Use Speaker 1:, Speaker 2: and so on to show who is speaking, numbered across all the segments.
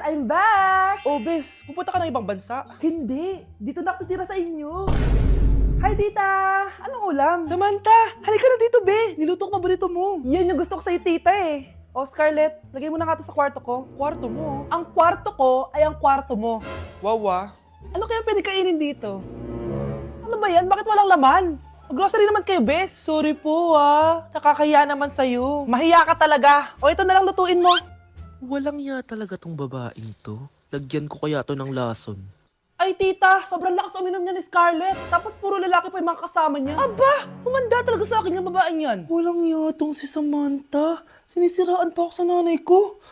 Speaker 1: I'm back!
Speaker 2: Oh, Bes, pupunta ka ng ibang bansa.
Speaker 1: Hindi, dito na ako titira sa inyo. Hi, tita! Anong ulam?
Speaker 2: Samantha, halika na dito, Be. Niluto ko paborito mo.
Speaker 1: Yan yung gusto ko sa'yo, tita eh. Oh, Scarlett, lagay mo na nga to sa kwarto ko.
Speaker 2: Kwarto mo.
Speaker 1: Ang kwarto ko ay ang kwarto mo.
Speaker 2: Wawa.
Speaker 1: Ano kaya pwede kainin dito? Ano ba yan? Bakit walang laman? Grocery naman kayo, Bes.
Speaker 2: Sorry po, nakakahiya naman sa'yo.
Speaker 1: Mahiya ka talaga. O ito na lang lutuin mo.
Speaker 3: Walang ya talaga tong babaeng to. Lagyan ko kaya to ng lason.
Speaker 1: Ay, tita, sobrang lakas uminom niya ni Scarlett. Tapos puro lalaki pa yung mga kasama niya.
Speaker 2: Aba, humanda talaga sa akin yung babaeng yan. Walang yatong si Samantha. Sinisiraan pa ako sa nanay ko.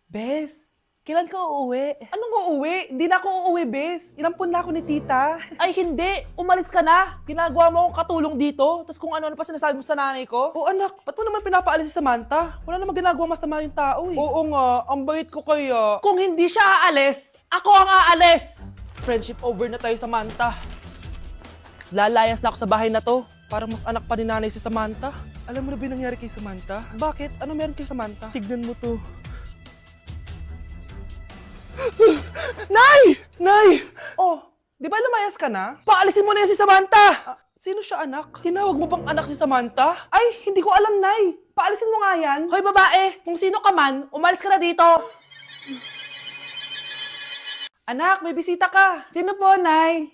Speaker 1: Bes, kailan ka uuwi? Anong uuwi? Hindi na ako uuwi, Bes. Inampun na ako ni tita.
Speaker 2: Ay, hindi. Umalis ka na. Ginagawa mo akong katulong dito. Tapos kung ano-ano pa sinasabi mo sa nanay ko.
Speaker 1: Oo anak, ba't mo naman pinapaalis si Samantha? Wala namang ginagawa masama yung tao eh.
Speaker 2: Oo nga, ang bait ko kaya.
Speaker 1: Kung hindi siya aalis, ako ang aalis!
Speaker 2: Friendship over na tayo, Samantha. Lalayas na ako sa bahay na to. Parang mas anak pa ni nanay si Samantha. Alam mo na ba yung nangyari kay Samantha? Bakit? Ano meron kay Samantha? Tignan mo to. Nay! Nay!
Speaker 1: Oh, di ba lumayas ka na?
Speaker 2: Paalisin mo na yan si Samantha! Sino siya, anak? Tinawag mo bang anak si Samantha?
Speaker 1: Ay, hindi ko alam, Nay. Paalisin mo nga yan.
Speaker 2: Hoy, babae! Kung sino ka man, umalis ka na dito!
Speaker 1: Anak, may bisita ka. Sino po, Nay?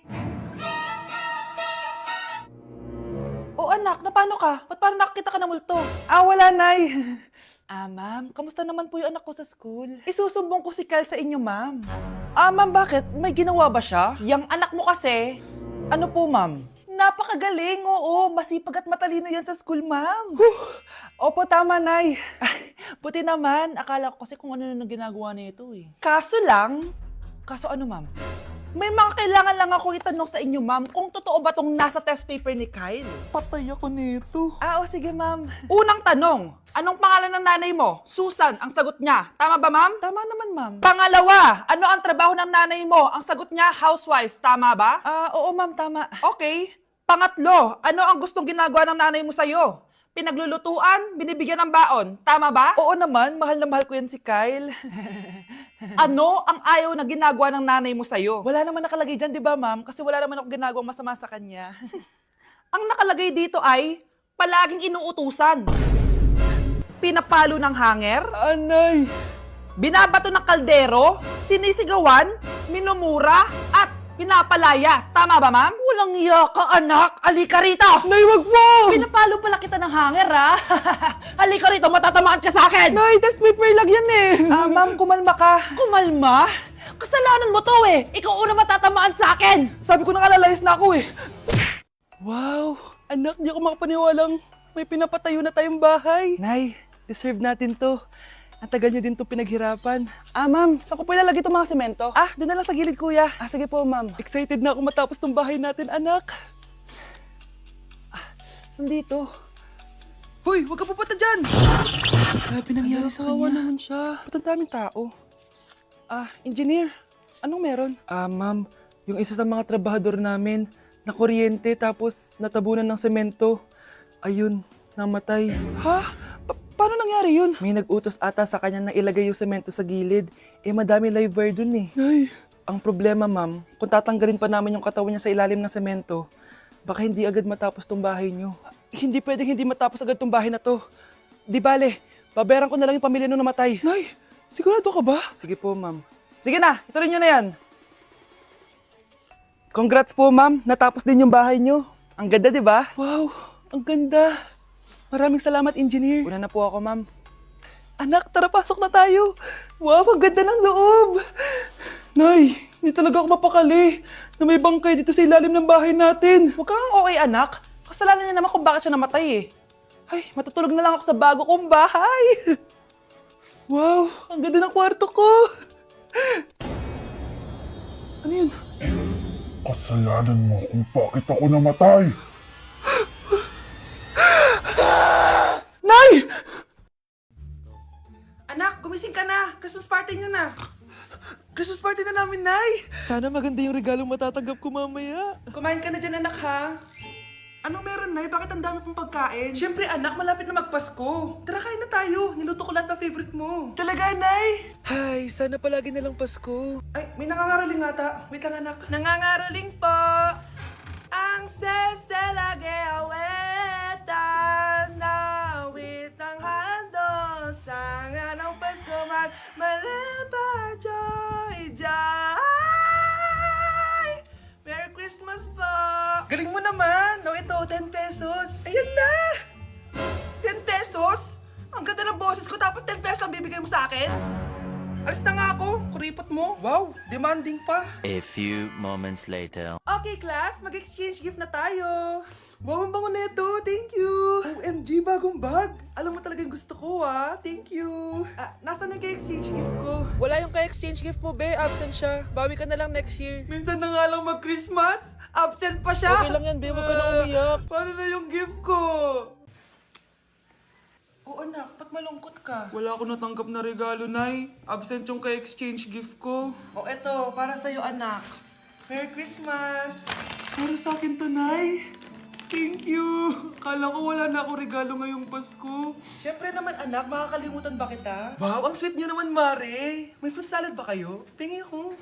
Speaker 1: Oh, anak, na paano ka? Ba't parang nakakita ka ng multo?
Speaker 2: Wala, Nay.
Speaker 1: Ma'am, kamusta naman po yung anak ko sa school? Isusumbong ko si Kyle sa inyo, ma'am.
Speaker 2: Ma'am, bakit? May ginawa ba siya?
Speaker 1: Yang anak mo kasi,
Speaker 2: Ano po, ma'am?
Speaker 1: napakagaling, oo. Masipag at matalino yan sa school, ma'am.
Speaker 2: Opo, tama, Nay.
Speaker 1: Buti naman, akala ko kasi kung ano na ginagawa nito eh.
Speaker 2: Kaso ano, ma'am?
Speaker 1: May mga kailangan lang ako itanong sa inyo, ma'am, kung totoo ba tong nasa test paper ni Kyle?
Speaker 2: Patay ako nito.
Speaker 1: O sige, ma'am. Unang tanong, anong pangalan ng nanay mo? Susan, ang sagot niya. Tama ba, ma'am?
Speaker 2: Tama naman, ma'am.
Speaker 1: Pangalawa, ano ang trabaho ng nanay mo? Ang sagot niya, housewife. Tama ba?
Speaker 2: Oo, ma'am, tama.
Speaker 1: Okay. Pangatlo, ano ang gustong ginagawa ng nanay mo sa'yo? Pinaglulutuan, binibigyan ng baon. Tama ba?
Speaker 2: Oo naman, mahal na mahal ko yan si Kyle.
Speaker 1: Ano ang ayaw na ginagawa ng nanay mo sa'yo?
Speaker 2: Wala naman nakalagay dyan, di ba, ma'am? Kasi wala naman ako ginagawang masama sa kanya.
Speaker 1: Ang nakalagay dito ay palaging inuutusan. Pinapalo ng hanger,
Speaker 2: Anay!
Speaker 1: binabato ng kaldero, sinisigawan, minumura, at pinapalayas. Tama ba, ma'am?
Speaker 2: Walang iya ka, anak!
Speaker 1: Halika rito!
Speaker 2: Nay, wag mo!
Speaker 1: Pinapalo pala kita ng hanger, ha? Halika rito, matatamaan ka sa akin!
Speaker 2: Nay, test paper lang yan eh!
Speaker 1: Ma'am, kumalma ka. Kumalma? Kasalanan mo to eh! Ikaw una matatamaan sa akin!
Speaker 2: Sabi ko na kalalayas na ako eh. Wow! Anak, di ako makapaniwalang may pinapatayo na tayong bahay. Nay, deserve natin to. Ang tagal niyo din to pinaghirapan.
Speaker 1: Ma'am, saan ko po ilalagay itong mga semento?
Speaker 2: Doon na lang sa gilid, kuya.
Speaker 1: Sige po, ma'am.
Speaker 2: Excited na ako matapos tong bahay natin, anak.
Speaker 1: Saan dito?
Speaker 2: Hoy, huwag ka pupunta dyan!
Speaker 3: Grabe nangyari sa
Speaker 2: Kawawa
Speaker 3: kanya.
Speaker 2: naman siya. Ba't ang daming tao? Engineer, anong meron? Ma'am, yung isa sa mga trabahador namin, nakuryente tapos natabunan ng semento. Ayun, namatay. Ha? Paano nangyari yun? May nag-utos ata sa kanya na ilagay yung semento sa gilid. Madami live wire dun eh. Ay. Ang problema, ma'am, kung tatanggalin pa namin yung katawan niya sa ilalim ng semento, baka hindi agad matapos tong bahay niyo. Hindi pwedeng hindi matapos agad tong bahay na to. Di bale, babayaran ko na lang yung pamilya nung namatay. Nay, sigurado ka ba? Sige po, ma'am. Sige na, ituloy niyo na yan. Congrats po, ma'am. Natapos din yung bahay niyo. Ang ganda, di ba? Wow, ang ganda. Maraming salamat, engineer. Una na po ako, ma'am. Anak, tara pasok na tayo. Wow, ang ganda ng loob. Nay, hindi talaga ako mapakali na may bangkay dito sa ilalim ng bahay natin. Huwag kang okay, anak. Kasalanan niya naman kung bakit siya namatay eh. Ay, matutulog na lang ako sa bago kong bahay. Wow, ang ganda ng kwarto ko. Ano yun?
Speaker 4: Kasalanan mo kung bakit ako namatay.
Speaker 2: Nay!
Speaker 1: Anak, gumising ka na. Christmas party niyo na.
Speaker 2: Christmas party na namin, Nay! Sana maganda yung regalong matatanggap ko mamaya.
Speaker 1: Kumain ka na dyan, anak, ha?
Speaker 2: Anong meron, Nay? Bakit ang dami pong pagkain? Siyempre, anak, malapit na magpasko. Tara, kain na tayo. Niluto ko lahat ng favorite mo. Talaga, Nay? Hay, sana palagi na lang Pasko. Ay, may nangangaraling ata. Wait lang, anak. Nangangaraling po. Ang seselage awetan na awit ng handol. Sa nga ng Pasko magmalaba joy joy. Merry Christmas po! Galing mo naman! No, ito, 10 pesos. Ayan na! 10 pesos? Ang ganda ng boses ko tapos 10 pesos lang bibigay mo sa akin? Alis na nga ako, kuripot mo. Wow, demanding pa.
Speaker 5: A few moments later.
Speaker 2: Okay, class, mag-exchange gift na tayo. Wow, ang bango neto. Thank you. OMG, bagong bag. Alam mo talaga yung gusto ko, ah. Thank you. Nasaan yung ka-exchange gift ko? Wala yung ka-exchange gift mo, be. Absent siya. Bawi ka na lang next year. Minsan na nga lang mag-Christmas. Absent pa siya. Okay lang yan, be. Huwag ka na umiyak. Paano na yung gift ko? Oo, anak. Ba't malungkot ka? Wala ako natanggap na regalo, Nay. Absent yung ka-exchange gift ko. O, eto. Para sa'yo, anak. Merry Christmas! Para sa akin to, Nay. Thank you! Kala ko wala na ako regalo ngayong Pasko. Siyempre naman, anak. Makakalimutan ba kita? Wow, ang sweet niyo naman, Mare. May fruit salad ba kayo? Pingi ako.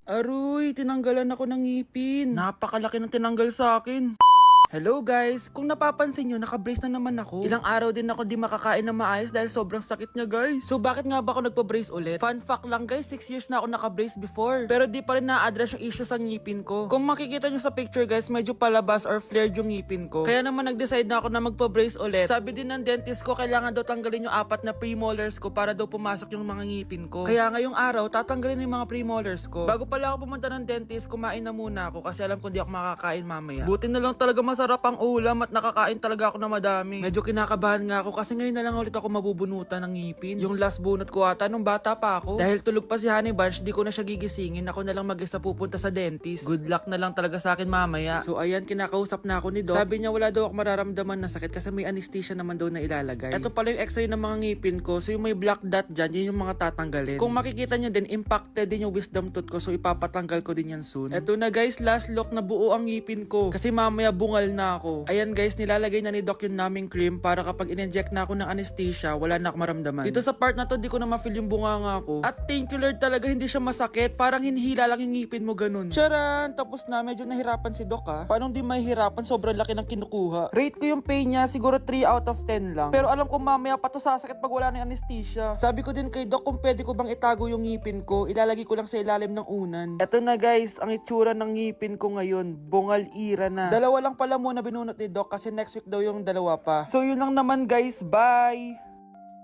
Speaker 2: Aroy, tinanggalan ako ng ngipin. Napakalaki ng tinanggal sa akin. Hello guys! Kung napapansin nyo, naka-brace na naman ako. Ilang araw din ako di makakain na maayos dahil sobrang sakit niya guys. So bakit nga ba ako nagpa-brace ulit? Fun fact lang guys, 6 years na ako naka-brace before. Pero di pa rin na-address yung issue sa ngipin ko. Kung makikita nyo sa picture guys, medyo palabas or flared yung ngipin ko. Kaya naman nag-decide na ako na magpa-brace ulit. Sabi din ng dentist ko, kailangan daw tanggalin yung 4 na premolars ko para daw pumasok yung mga ngipin ko. Kaya ngayong araw, tatanggalin yung mga premolars ko. Bago pala ako pumunta ng dentist, kumain na muna ako kasi alam ko di ako makakain mamaya. Buti na lang talaga masarap ang ulam at nakakain talaga ako na madami. Medyo kinakabahan nga ako kasi ngayon na lang ulit ako mabubunutan ng ngipin. Yung last bunot ko ata nung bata pa ako. Dahil tulog pa si Honey Bunch, di ko na siya gigisingin. Ako na lang mag-isa pupunta sa dentist. Good luck na lang talaga sa akin mamaya. So ayan, kinakausap na ako ni Doc. Sabi niya wala daw ako mararamdaman na sakit kasi may anesthesia naman daw na ilalagay. Ito pala yung x-ray ng mga ngipin ko. So yung may black dot dyan, yun yung mga tatanggalin. Kung makikita nyo din, impacted din yung wisdom tooth ko. So ipapatanggal ko din yan soon. Ito na guys, last look na buo ang ngipin ko. Kasi mamaya bungal na ako. Ayan guys, nilalagay na ni Doc yung numbing cream para kapag in-inject na ako ng anesthesia, wala na ako maramdaman. Dito sa part na to, di ko na ma-feel yung bunganga ko. At thank you Lord talaga, hindi siya masakit. Parang hinihila lang yung ngipin mo ganun. Charan! Tapos na, medyo nahirapan si Doc ha. Paano di mahihirapan? Sobrang laki ng kinukuha. Rate ko yung pain niya, siguro 3 out of 10 lang. Pero alam ko mamaya pa to sasakit pag wala na yung anesthesia. Sabi ko din kay Doc kung pwede ko bang itago yung ngipin ko, ilalagay ko lang sa ilalim ng unan. Eto na guys, ang itsura ng ngipin ko ngayon. Bungal ira na. Dalawa lang pala muna binunot ni Doc kasi next week daw yung dalawa pa. So yun lang naman guys, bye!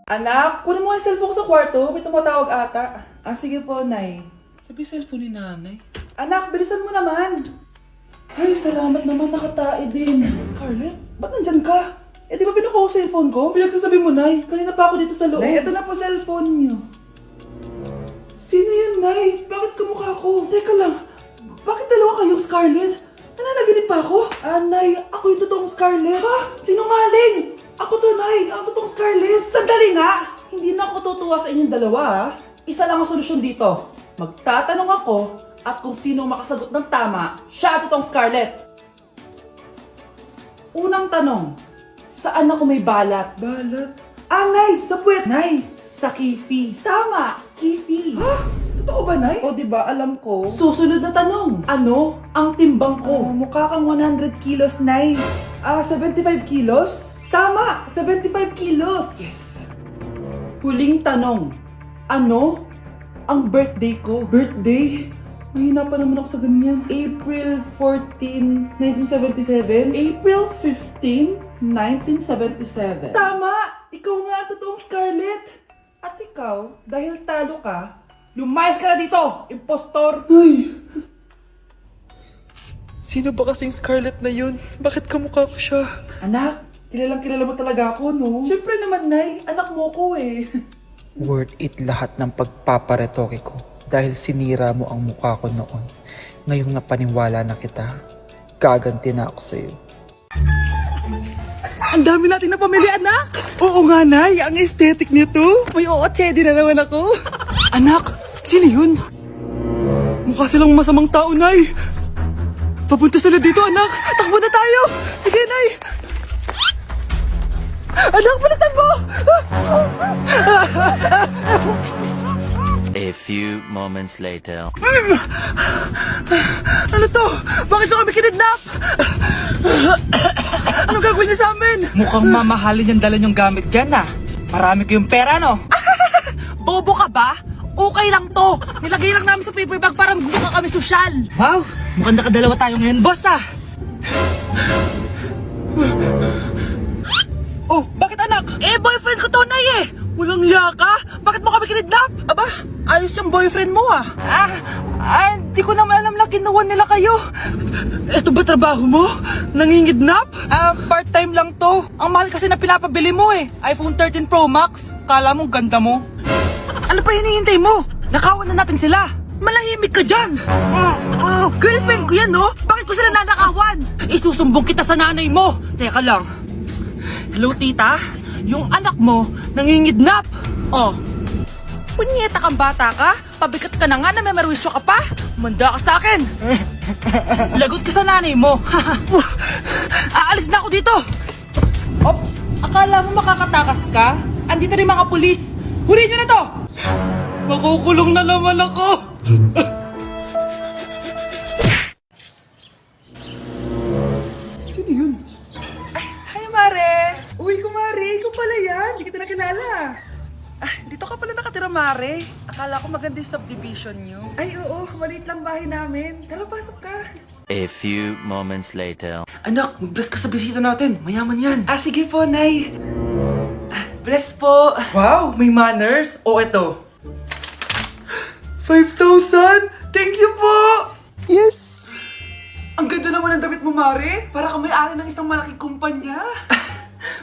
Speaker 2: Anak, kunin mo yung cellphone ko sa kwarto. May tumatawag ata. Sige po, Nay. Sabi cellphone ni Nanay. Anak, bilisan mo naman. Ay, salamat naman, nakatae din. Scarlett, ba't nandyan ka? Di ba pinukuha ko sa cellphone ko? Pinagsasabi mo, Nay. Kanina pa ako dito sa loob. Nay, ito na po cellphone niyo. Sino yan, Nay? Bakit kamukha ko? Teka lang, bakit dalawa kayong Scarlett? Nananaginip pa ako? Nay, ako yung totoong Scarlett. Ha? Sinungaling! Ako to, Nay. Ang totoong Scarlett. Sandali nga! Hindi na ako tutuwa sa inyong dalawa, ha? Isa lang ang solusyon dito. Magtatanong ako at kung sino makasagot ng tama, siya ang totoong Scarlett. Unang tanong, saan ako may balat? Balat? Nay! Sa puwet! Nay! Sa kifi. Tama! Kifi. Ha? Totoo ba, Nay? O, diba, alam ko. Susunod na tanong. Ano ang timbang ko? Mukha kang 100 kilos, Nay. 75 kilos? Tama! 75 kilos! Yes! Huling tanong. Ano ang birthday ko? Birthday? Mahina pa naman ako sa ganyan. April 14, 1977? April 15, 1977. Tama! Ikaw nga ang totoong Scarlett! At ikaw, dahil talo ka, lumayas ka na dito, impostor! Ay!
Speaker 3: Sino ba kasing Scarlett na yun? Bakit kamukha ko siya?
Speaker 2: Anak, kilala mo talaga ako, no? Siyempre naman, Nay. Anak mo ko eh.
Speaker 6: Worth it lahat ng pagpaparetoke ko dahil sinira mo ang mukha ko noon. Ngayong napaniwala na kita, gaganti na ako sa'yo.
Speaker 2: Ang dami natin na pamilya, anak! Oo nga, Nay. Ang aesthetic nito. May ootsedi na naman ako. Anak, sino yun? Mukha silang masamang tao, Nay. Papunta sila dito, anak! Takbo na tayo! Sige, Nay! Anak, palitan mo!
Speaker 5: A few moments later.
Speaker 2: Ano to? Bakit nyo kami kinidnap? Ano gagawin niya sa amin?
Speaker 7: Mukhang mamahalin yung dala niyong gamit dyan ah. Marami kayong pera, no?
Speaker 2: Bobo ka ba? Okay lang to! Nilagay lang namin sa paper bag para magbuka kami sosyal!
Speaker 7: Wow! Mukhang nakadalawa tayo ngayon, boss ah!
Speaker 2: Oh, bakit anak? Eh, boyfriend ko to, Nay eh! Walang liya ka? Bakit mo kami kinidnap? Aba, ayos yung boyfriend mo ah! Hindi ko naman alam na kinuha nila kayo! Ito ba trabaho mo? Nangingidnap?
Speaker 7: Part-time lang to. Ang mahal kasi na pinapabili mo eh. iPhone 13 Pro Max. Kala mo ganda mo.
Speaker 2: Ano pa hinihintay mo? Nakawan na natin sila! Malahimik ka dyan! Girlfriend ko yan, no? Bakit ko sila nanakawan? Isusumbong kita sa nanay mo! Teka lang. Hello, tita? Yung anak mo, nangingidnap! Oh, punyeta kang bata ka? Pabigat ka na nga na may merwisyo ka pa? Manda ka sa akin! Lagot ka sa nanay mo! Aalis na ako dito!
Speaker 7: Ops! Akala mo makakatakas ka? Andito rin mga pulis. Huli nyo na to!
Speaker 2: Makukulong na naman ako! Sino yun? Ay, hi Mare! Uy, kumare, ikaw pala yan. Hindi kita nakilala. Dito ka pala nakatira, Mare. Akala ko maganda yung subdivision nyo. Ay, oo. Maliit lang bahay namin. Tara, pasok ka.
Speaker 5: A few moments later.
Speaker 2: Anak, mag-bless ka sa bisita natin. Mayaman yan. Sige po, Nay. Bless po. Wow, may manners. O, eto. 5,000? Thank you po! Yes! Ang ganda naman ng damit mo, Mare. Para kang may-ari ng isang malaking kumpanya.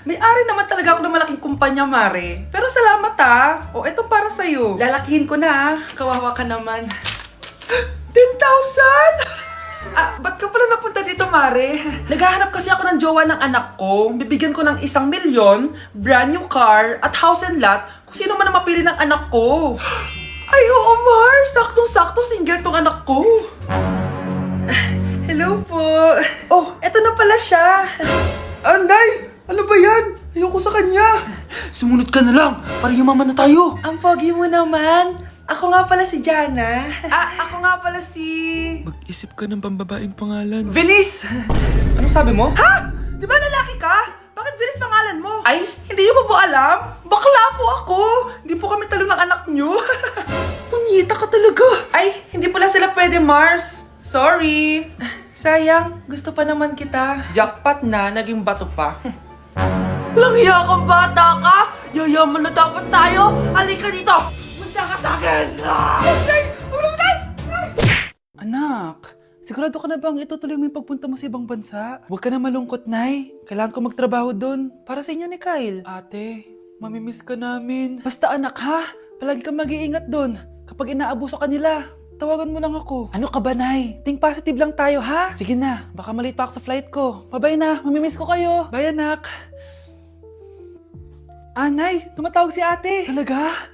Speaker 2: May-ari naman talaga ako ng malaking kumpanya, Mare. Pero salamat O, etong para sa'yo. Lalakihin ko na Kawawa ka naman. 10,000? Ba't ka pala napunta dito, Mare? Naghahanap kasi ako ng jowa ng anak ko. Bibigyan ko ng 1 milyon, brand new car, at house and lot kung sino man ang mapili ng anak ko. Ay, oo, Mar! Saktong-sakto, single tong anak ko. Hello po. Oh, eto na pala siya. Nay! Ano ba yan? Ayoko sa kanya. Sumunod ka na lang, para yumaman na tayo. Ang pogi mo naman. Ako nga pala si Jana. Ako nga pala si...
Speaker 3: Mag-isip ka ng pambabaing pangalan.
Speaker 2: Venice! Ano sabi mo? Ha? Di ba lalaki ka? Bakit Venice pangalan mo? Ay, hindi niyo pa po alam? Bakla po ako! Hindi po kami talo ng anak niyo. Punyita ka talaga. Ay, hindi pala sila pwede, Mars. Sorry. Sayang, gusto pa naman kita. Jackpot na, naging bato pa. Langya kang bata ka! Yayaman na dapat tayo! Halika dito! Punta ka sa akin! Anak, sigurado ka na bang itutuloy mo yung pagpunta mo sa ibang bansa? Huwag ka na malungkot, Nay. Kailangan ko magtrabaho doon. Para sa inyo ni Kyle. Ate, mamimiss ka namin. Basta anak ha, palagi kang mag-iingat doon. Kapag inaabuso ka nila, tawagan mo lang ako. Ano ka ba, Nay? Think positive lang tayo, ha? Sige na, baka malate pa ako sa flight ko. Bye-bye na, mamimiss ko kayo. Bye, anak. Nay, tumatawag si ate. Talaga?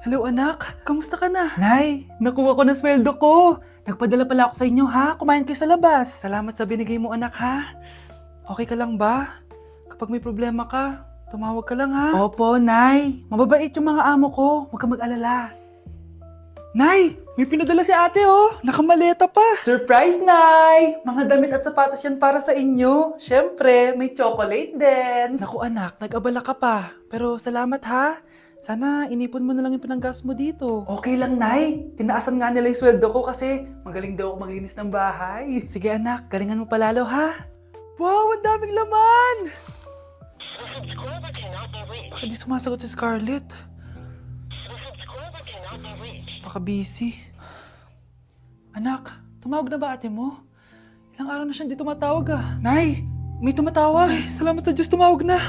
Speaker 2: Hello, anak. Kamusta ka na? Nay, nakuha ko na sweldo ko. Nagpadala pala ako sa inyo, ha? Kumain kayo sa labas. Salamat sa binigay mo, anak, ha? Okay ka lang ba? Kapag may problema ka, tumawag ka lang, ha? Opo, Nay. Mababait yung mga amo ko. Huwag kang mag-alala. Nay, may pinadala si ate, oh. Nakamaleta pa. Surprise, Nay! Mga damit at sapatos yan para sa inyo. Siyempre, may chocolate din. Naku, anak, nag-abala ka pa. Pero salamat, ha? Sana inipon mo na lang yung pinanggas mo dito. Okay lang, Nay. Tinaasan nga nila yung sweldo ko kasi magaling daw ako maglinis ng bahay. Sige, anak. Galingan mo palalo, ha? Wow, ang daming laman! Bakit di sumasagot si Scarlett? Baka busy. Anak, tumawag na ba ate mo? Ilang araw na siyang di tumatawag Nay, may tumatawag. Ay, salamat sa Diyos, tumawag na.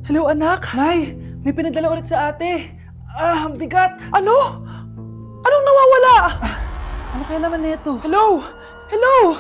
Speaker 2: Hello anak. Nay, may pinadala ulit sa ate. Ang bigat. Ano? Anong nawawala? Ano kaya naman nito? Hello? Hello?